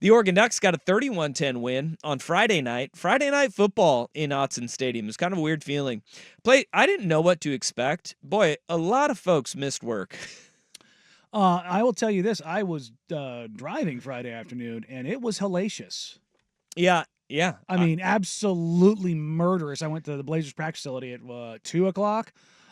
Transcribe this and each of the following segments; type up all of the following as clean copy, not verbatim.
The Oregon Ducks got a 31-10 win on Friday night. Friday night football in Autzen Stadium. It was kind of a weird feeling. I didn't know what to expect. Boy, a lot of folks missed work. I will tell you this. I was driving Friday afternoon, and it was hellacious. Yeah. I mean, absolutely murderous. I went to the Blazers practice facility at 2 o'clock.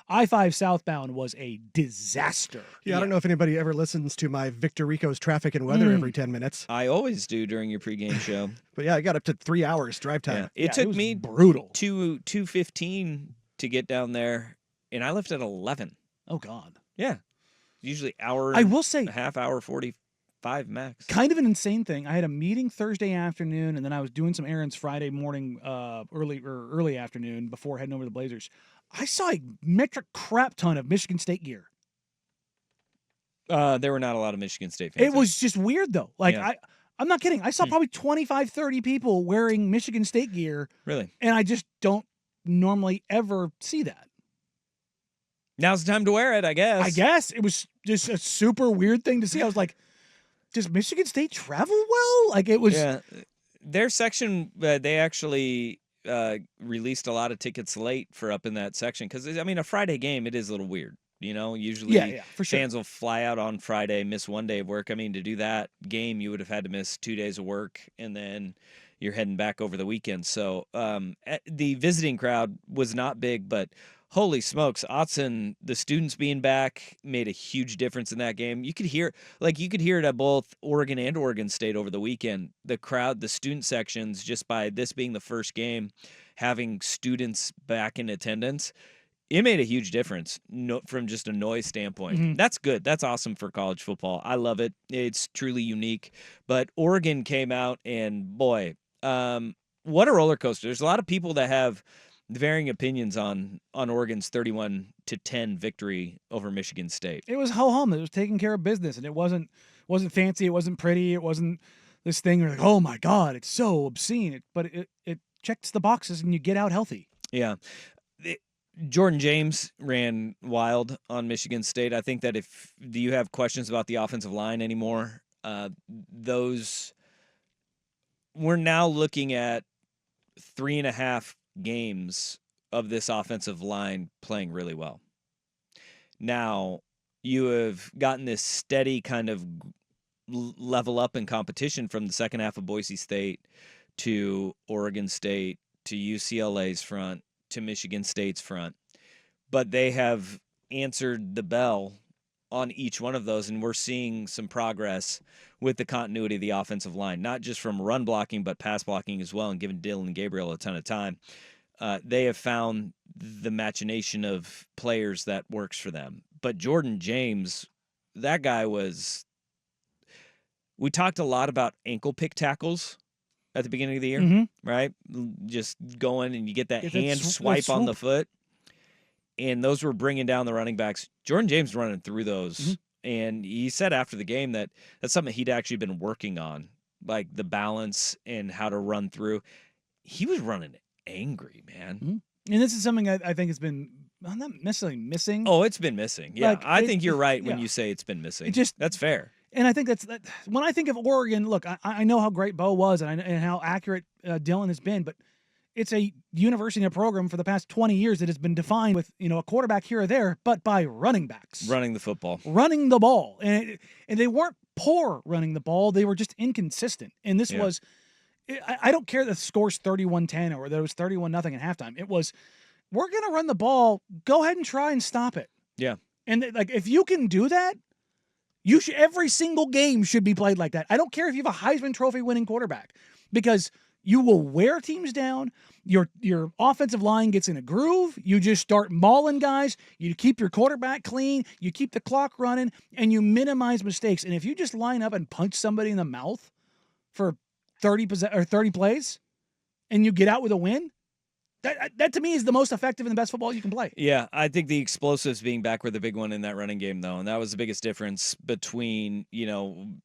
I-5 southbound was a disaster. Yeah, I don't know if anybody ever listens to my Victor Rico's traffic and weather every 10 minutes. I always do during your pregame show. But yeah, I got up to 3 hours drive time. Yeah. It took me brutal 2:15 to get down there, and I left at 11. Oh, God. Yeah. Usually hour. I will say, a half hour, 45 max. Kind of an insane thing. I had a meeting Thursday afternoon, and then I was doing some errands Friday morning, early afternoon before heading over to the Blazers. I saw a metric crap ton of Michigan State gear. There were not a lot of Michigan State fans. It was just weird, though. I'm not kidding. I saw probably 25, 30 people wearing Michigan State gear. Really? And I just don't normally ever see that. Now's the time to wear it, I guess. I guess. It was just a super weird thing to see. I was like, does Michigan State travel well? Like, it was. Yeah. Their section, they actually released a lot of tickets late for up in that section. Because, I mean, a Friday game, it is a little weird. You know, usually for sure. fans will fly out on Friday, miss one day of work. I mean, to do that game, you would have had to miss 2 days of work, and then you're heading back over the weekend. So the visiting crowd was not big, but holy smokes, Autzen, the students being back made a huge difference in that game. You could hear it at both Oregon and Oregon State over the weekend. The crowd, the student sections, just by this being the first game, having students back in attendance, it made a huge difference from just a noise standpoint. Mm-hmm. That's good. That's awesome for college football. I love it. It's truly unique. But Oregon came out, and boy, what a roller coaster. There's a lot of people that have varying opinions on Oregon's 31-10 victory over Michigan State. It was ho-hum. It was taking care of business, and it wasn't fancy. It wasn't pretty. It wasn't this thing where, like, oh, my God, it's so obscene. But it checks the boxes, and you get out healthy. Yeah. Jordan James ran wild on Michigan State. I think that if you have questions about the offensive line anymore, we're now looking at 3.5 games of this offensive line playing really well. Now, you have gotten this steady kind of level up in competition from the second half of Boise State to Oregon State to UCLA's front to Michigan State's front. But they have answered the bell on each one of those, and we're seeing some progress with the continuity of the offensive line, not just from run blocking, but pass blocking as well, and giving Dylan Gabriel a ton of time. They have found the machination of players that works for them. But Jordan James, that guy was – we talked a lot about ankle pick tackles at the beginning of the year, right? Just going and you get that hand swipe on the foot. And those were bringing down the running backs. Jordan James running through those. And he said after the game that that's something he'd actually been working on, like the balance and how to run through. He was running angry, man. And this is something I think has been not necessarily missing. Oh, it's been missing. Yeah, I think you're right when you say it's been missing. That's fair. And I think that when I think of Oregon, look, I know how great Bo was and how accurate Dylan has been, but it's a university and a program for the past 20 years that has been defined with, a quarterback here or there, but by running backs. Running the football. Running the ball. And they weren't poor running the ball. They were just inconsistent. And this was, I don't care that the score's 31-10 or there was 31-0 at halftime. It was, we're going to run the ball. Go ahead and try and stop it. Yeah. And if you can do that, every single game should be played like that. I don't care if you have a Heisman Trophy winning quarterback, because you will wear teams down. Your offensive line gets in a groove. You just start mauling guys. You keep your quarterback clean. You keep the clock running, and you minimize mistakes. And if you just line up and punch somebody in the mouth for 30 plays, and you get out with a win, that to me is the most effective and the best football you can play. Yeah, I think the explosives being back were the big one in that running game, though, and that was the biggest difference between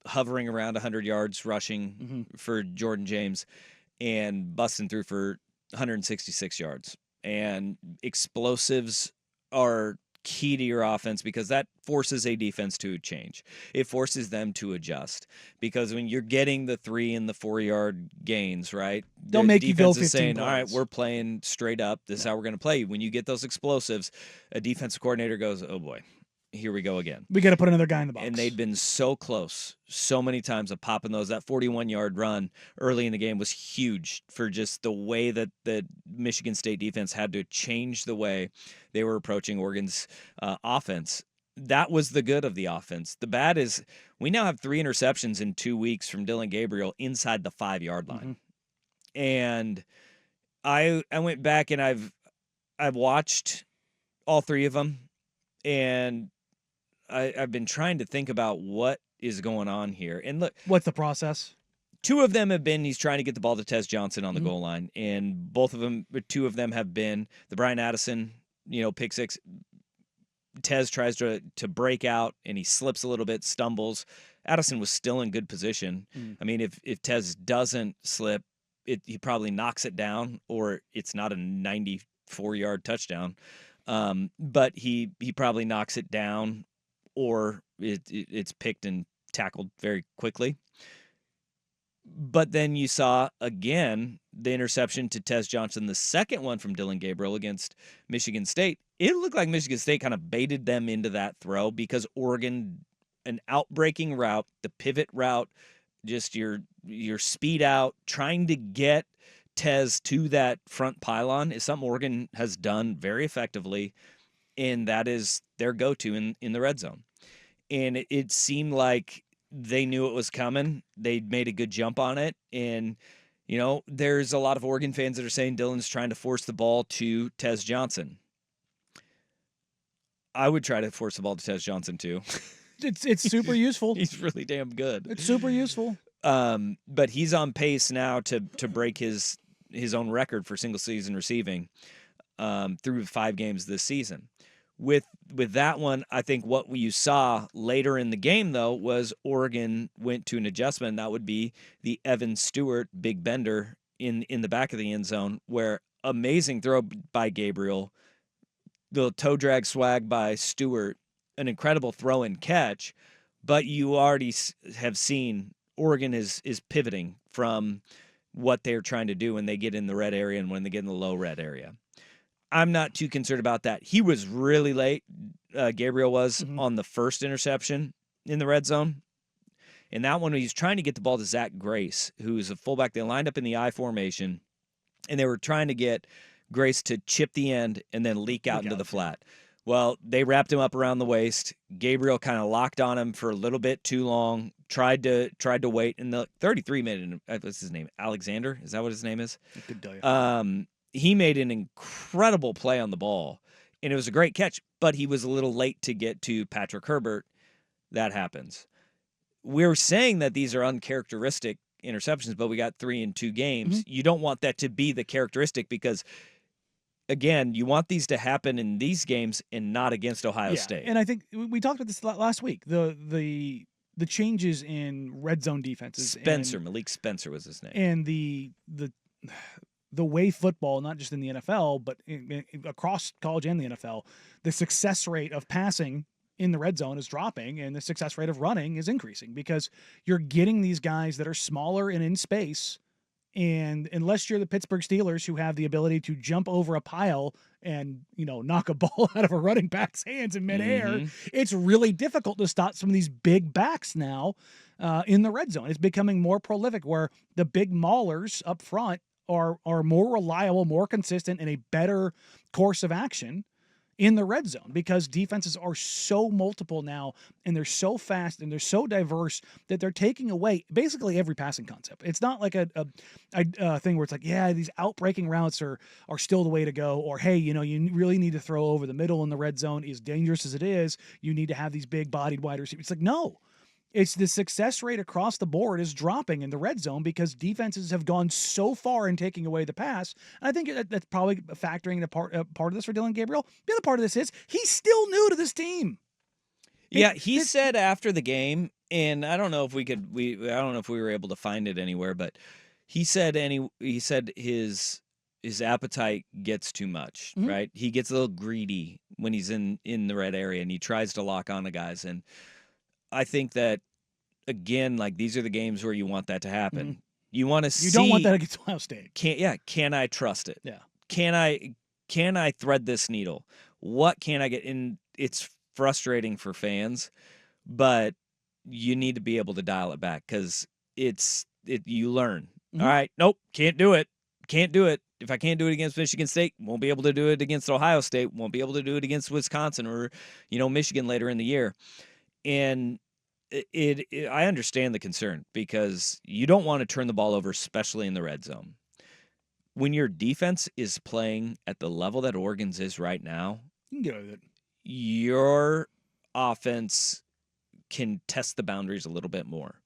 hovering around 100 yards rushing for Jordan James and busting through for 166 yards. And explosives are key to your offense because that forces a defense to change. It forces them to adjust because when you're getting the 3 and the 4 yard gains, right? They'll The make you go defense is 15 saying, all right, plays. we're playing straight up. This is how we're going to play. When you get those explosives, a defensive coordinator goes, oh boy, here we go again. We got to put another guy in the box. And they'd been so close so many times of popping those. That 41-yard run early in the game was huge for just the way that the Michigan State defense had to change the way they were approaching Oregon's offense. That was the good of the offense. The bad is we now have 3 interceptions in 2 weeks from Dylan Gabriel inside the 5-yard line. And I went back and I've watched all 3 of them, and I've been trying to think about what is going on here. And look, what's the process? 2 of them have been he's trying to get the ball to Tez Johnson on the goal line, and 2 of them have been the Brian Addison, pick six. Tez tries to break out, and he slips a little bit, stumbles. Addison was still in good position. I mean, if Tez doesn't slip, he probably knocks it down, or it's not a 94-yard touchdown. But he probably knocks it down, or it's picked and tackled very quickly. But then you saw, again, the interception to Tez Johnson, the second one from Dylan Gabriel against Michigan State. It looked like Michigan State kind of baited them into that throw because Oregon, an outbreaking route, the pivot route, just your speed out, trying to get Tez to that front pylon is something Oregon has done very effectively, and that is their go-to in the red zone. And it seemed like they knew it was coming. They made a good jump on it. And, there's a lot of Oregon fans that are saying Dylan's trying to force the ball to Tez Johnson. I would try to force the ball to Tez Johnson, too. It's super useful. He's really damn good. It's super useful. But he's on pace now to break his own record for single season receiving through 5 games this season. With that one, I think what you saw later in the game, though, was Oregon went to an adjustment. That would be the Evan Stewart big bender in the back of the end zone, where amazing throw by Gabriel, the toe drag swag by Stewart, an incredible throw and catch. But you already have seen Oregon is pivoting from what they're trying to do when they get in the red area and when they get in the low red area. I'm not too concerned about that. He was really late. Gabriel was on the first interception in the red zone. And that one, he's trying to get the ball to Zach Grace, who's a fullback. They lined up in the I formation, and they were trying to get Grace to chip the end and then leak out into the flat. Well, they wrapped him up around the waist. Gabriel kind of locked on him for a little bit too long, tried to wait. And the 33-minute, what's his name? Alexander? Is that what his name is? I could tell you. He made an incredible play on the ball, and it was a great catch, but he was a little late to get to Patrick Herbert. That happens. We're saying that these are uncharacteristic interceptions, but we got 3 in 2 games. You don't want that to be the characteristic because, again, you want these to happen in these games and not against Ohio State. And I think we talked about this last week. The changes in red zone defenses. Malik Spencer was his name. And the way football, not just in the NFL, but across college and the NFL, the success rate of passing in the red zone is dropping and the success rate of running is increasing because you're getting these guys that are smaller and in space. And unless you're the Pittsburgh Steelers who have the ability to jump over a pile and, knock a ball out of a running back's hands in midair, it's really difficult to stop some of these big backs now in the red zone. It's becoming more prolific where the big maulers up front are more reliable, more consistent, and a better course of action in the red zone because defenses are so multiple now and they're so fast and they're so diverse that they're taking away basically every passing concept. It's not like a thing where it's like, yeah, these outbreaking routes are still the way to go, or hey, you really need to throw over the middle in the red zone. As dangerous as it is, you need to have these big bodied wide receivers. It's like, no. It's the success rate across the board is dropping in the red zone because defenses have gone so far in taking away the pass. And I think that's probably factoring a part of this for Dylan Gabriel. The other part of this is he's still new to this team. Yeah, he said after the game, and I don't know if we were able to find it anywhere, but he said his his appetite gets too much, Mhm. right? He gets a little greedy when he's in the red area and he tries to lock on the guys. And I think that again, like these are the games where you want that to happen. You want to see. You don't want that against Ohio State. Can I trust it? Yeah. Can I thread this needle? What can I get? And it's frustrating for fans, but you need to be able to dial it back because you learn. All right, nope, can't do it. Can't do it. If I can't do it against Michigan State, won't be able to do it against Ohio State, won't be able to do it against Wisconsin or, Michigan later in the year. And I understand the concern because you don't want to turn the ball over, especially in the red zone. When your defense is playing at the level that Oregon's is right now, You can get away with it. your offense can test the boundaries a little bit more.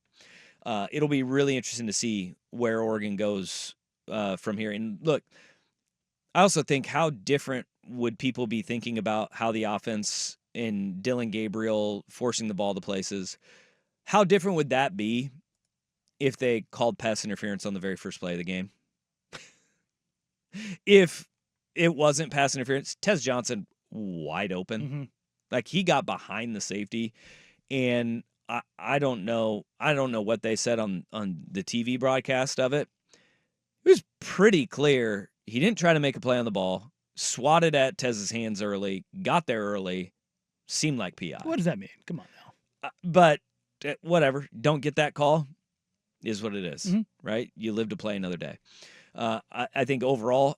It'll be really interesting to see where Oregon goes from here. And look, I also think how different would people be thinking about how the offense and Dylan Gabriel forcing the ball to places, how different would that be if they called pass interference on the very first play of the game? If it wasn't pass interference, Tez Johnson wide open. Like he got behind the safety, and I don't know what they said on the TV broadcast of it. It was pretty clear he didn't try to make a play on the ball, swatted at Tez's hands early, got there early, seemed like PI. What does that mean? Come on now. But whatever, don't get that call is what it is, right? You live to play another day. I think overall,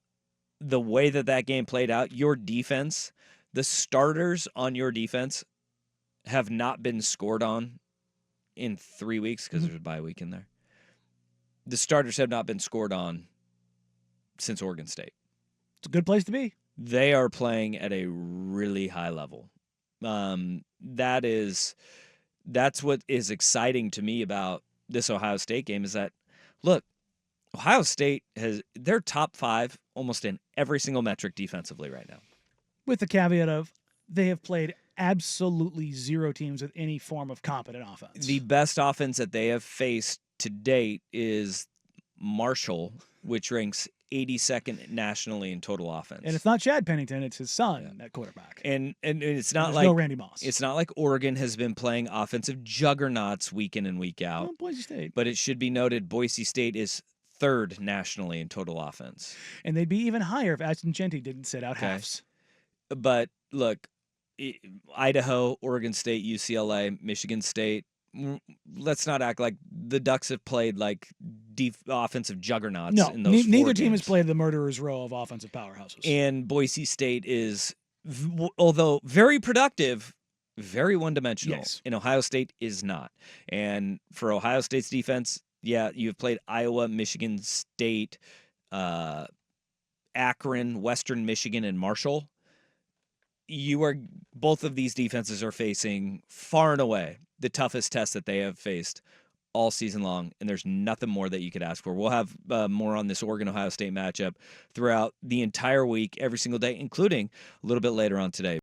the way that game played out, your defense, the starters on your defense have not been scored on in 3 weeks because there's a bye week in there. The starters have not been scored on since Oregon State. It's a good place to be. They are playing at a really high level. That's what is exciting to me about this Ohio State game is that, look, Ohio State they're top 5 almost in every single metric defensively right now. With the caveat of they have played absolutely 0 teams with any form of competent offense. The best offense that they have faced to date is Marshall, which ranks 82nd nationally in total offense. And it's not Chad Pennington, it's his son at quarterback. And it's not no Randy Moss. It's not like Oregon has been playing offensive juggernauts week in and week out. Well, Boise State. But it should be noted Boise State is 3rd nationally in total offense. And they'd be even higher if Ashton Genty didn't sit out halves. But look, Idaho, Oregon State, UCLA, Michigan State, let's not act like the Ducks have played like offensive juggernauts in those neither 4 team games. has played the murderer's row of offensive powerhouses. And Boise State is, although very productive, very one-dimensional. Yes. And Ohio State is not. And for Ohio State's defense, yeah, you've played Iowa, Michigan State, Akron, Western Michigan, and Marshall. Both of these defenses are facing far and away the toughest test that they have faced all season long, and there's nothing more that you could ask for. We'll have more on this Oregon-Ohio State matchup throughout the entire week, every single day, including a little bit later on today.